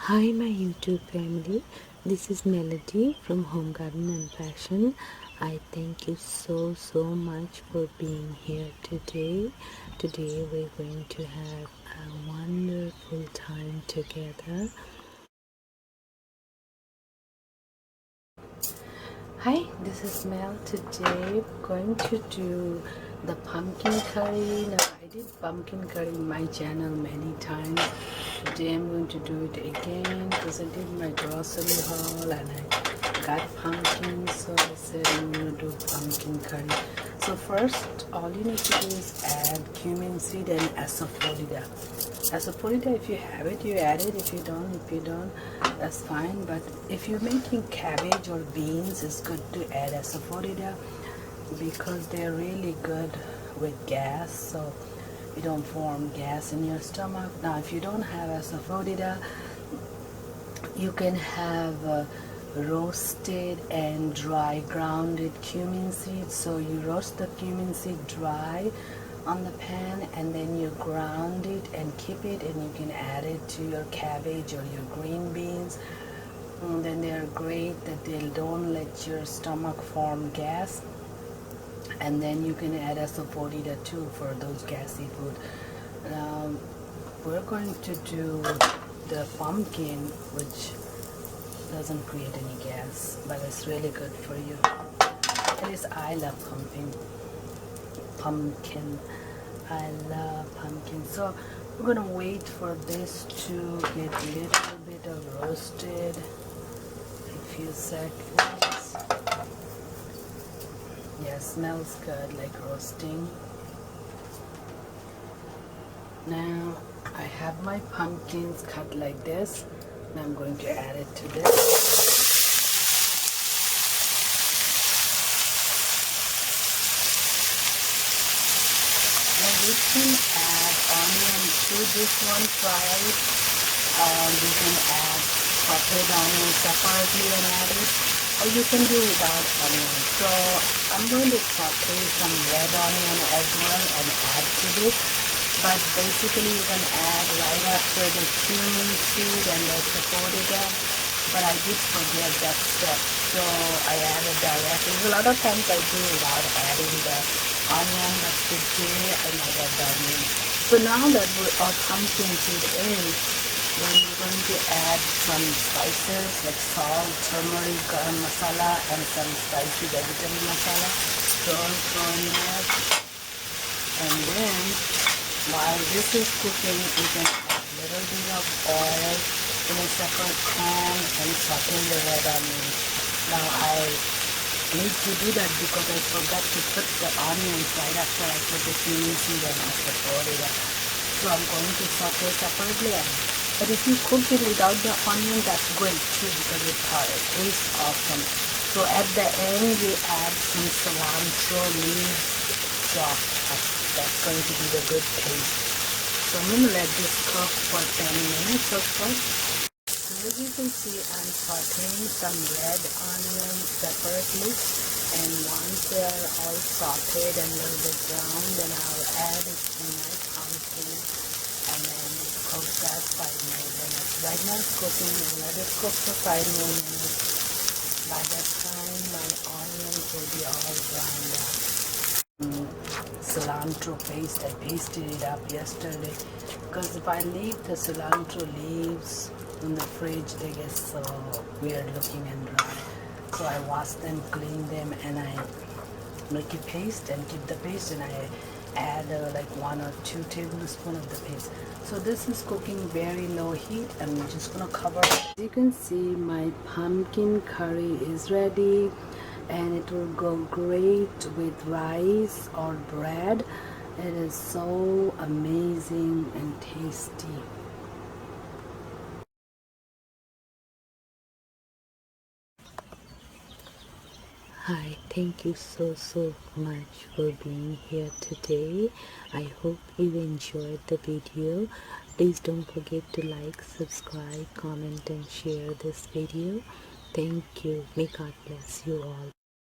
Hi my YouTube family, this is Melody from Home Garden and Fashion. I thank you so much for being here today. Today we're going to have a wonderful time together. Hi, this is Mel. Today we're going to do the pumpkin curry. Now I did pumpkin curry in my channel many times. Today I'm going to do it again because I did my grocery haul and I got pumpkins, so I said I'm going to do pumpkin curry. So first, all you need to do is add cumin seed and asafoetida. Asafoetida, if you have it, you add it. If you don't, that's fine. But if you're making cabbage or beans, it's good to add asafoetida because they're really good with gas, so you don't form gas in your stomach. Now, if you don't have asafoetida, you can have roasted and dry grounded cumin seeds. So you roast the cumin seed dry on the pan and then you ground it and keep it, and you can add it to your cabbage or your green beans. And then they are great that they don't let your stomach form gas. And then you can add asafoetida too for those gassy food. Now we're going to do the pumpkin, which doesn't create any gas, but it's really good for you. At least I love pumpkin. I love pumpkin. So we're gonna wait for this to get a little bit of roasted. A few seconds. Yeah, smells good, like roasting. Now I have my pumpkins cut like this. Now I'm going to add it to this. Now you can add onion to this one, fry it. You can add sauteed onion separately and add it, or you can do without onion. So I'm going to saute some red onion as well and add to this. But basically you can add right after the cumin seed and the asafoetida. But I did forget that step, so I added directly. A lot of times I do without adding the onion, but today I might have done it. So now that our pumpkin seed is, then we're going to add some spices like salt, turmeric, garam masala, and some spicy vegetable masala. So I'll throw in there. And then while this is cooking, you can add a little bit of oil in a separate pan and saute the red onion. Now I need to do that because I forgot to put the onions right after I put the cumin seed and asafoetida. So I'm going to saute separately. But if you cook it without the onion, that's great too because it tastes awesome. So at the end, you add some cilantro leaves chopped. That's going to be the good taste. So I'm going to let this cook for 10 minutes or so. So as you can see, I'm sauteing some red onions separately, and once they are all sauteed and a little bit brown, then I'll add it to my pumpkin and then cook that 5 more minutes. Right now it's cooking. I'll let it cook for 5 more minutes. By that time my onions will be all browned up. Cilantro paste, I pasted it up yesterday because if I leave the cilantro leaves in the fridge, they get so weird looking and dry. So I wash them, clean them, and I make a paste and keep the paste, and I add like 1 or 2 tablespoons of the paste. So this is cooking very low heat. I'm just gonna cover it. As you can see, my pumpkin curry is ready, and it will go great with rice or bread. It is so amazing and tasty. Hi, thank you so much for being here today. I hope you enjoyed the video. Please don't forget to like, subscribe, comment and share this video. Thank you. May God bless you all.